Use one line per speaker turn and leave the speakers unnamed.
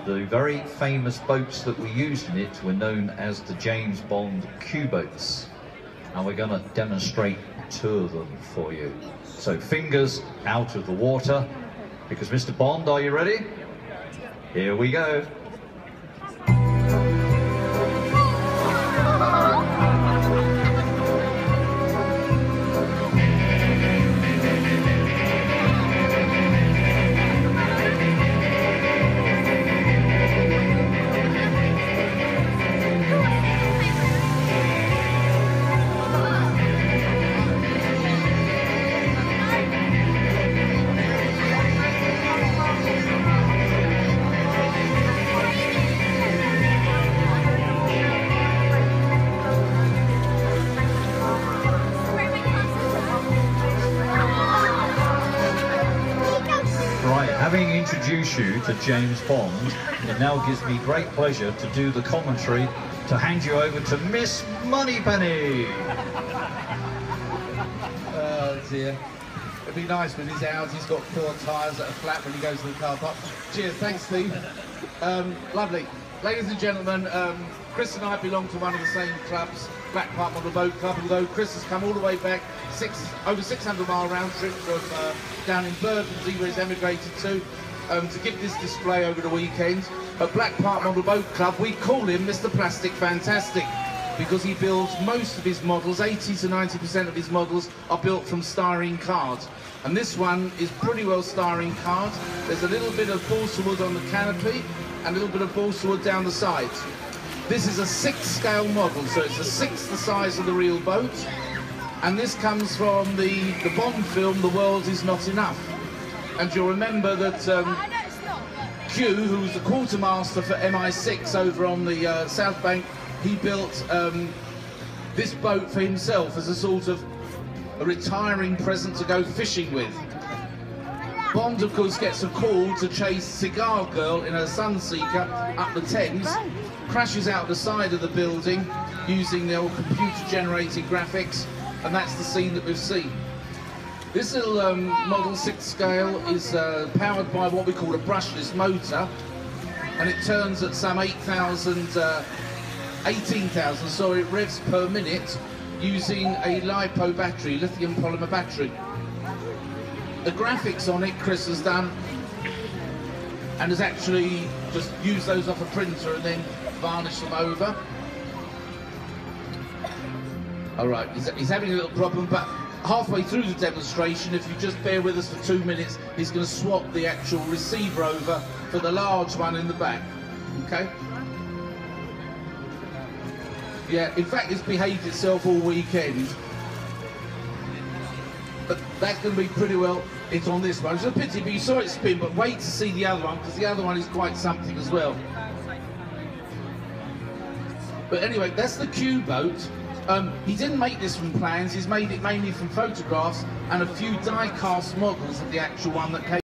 The very famous boats that were used in it were known as the James Bond Q-boats. And we're going to demonstrate 2 of them for you. So fingers out of the water, because Mr. Bond, are you ready? Here we go. Right, having introduced you to James Bond, it now gives me great pleasure to do the commentary, to hand you over to Miss Moneypenny.
Oh dear. It'd be nice when he's out, he's got 4 tyres that are flat when he goes to the car park. Cheers, thanks Steve. Lovely. Ladies and gentlemen, Chris and I belong to one of the same clubs, Black Park Model Boat Club, although Chris has come all the way back, over 600-mile round trip from down in Bermondsey, where he's emigrated to give this display over the weekend. At Black Park Model Boat Club, we call him Mr. Plastic Fantastic, because he builds most of his models, 80 to 90% of his models are built from styrene card. And this one is pretty well styrene card. There's a little bit of balsa wood on the canopy and a little bit of balsa wood down the sides. This is a 6th scale model, so it's a 1/6 the size of the real boat. And this comes from the Bond film, The World Is Not Enough. And you'll remember that Q, who was the quartermaster for MI6 over on the South Bank, he built this boat for himself as a sort of a retiring present to go fishing with. Bond, of course, gets a call to chase Cigar Girl in her Sunseeker up the Thames, crashes out the side of the building using the old computer-generated graphics, and that's the scene that we've seen. This little model 6th scale is powered by what we call a brushless motor, and it turns at some 18,000 revs per minute using a LiPo battery, lithium polymer battery. The graphics on it Chris has done, and has actually just used those off a printer and then varnished them over. Alright, he's having a little problem, but halfway through the demonstration, if you just bear with us for 2 minutes, he's going to swap the actual receiver over for the large one in the back. Okay? Yeah, in fact, it's behaved itself all weekend. But that's going to be pretty well it on this one. It's a pity, but you saw it spin, but wait to see the other one, because the other one is quite something as well. But anyway, that's the Q boat. He didn't make this from plans, he's made it mainly from photographs and a few die-cast models of the actual one that came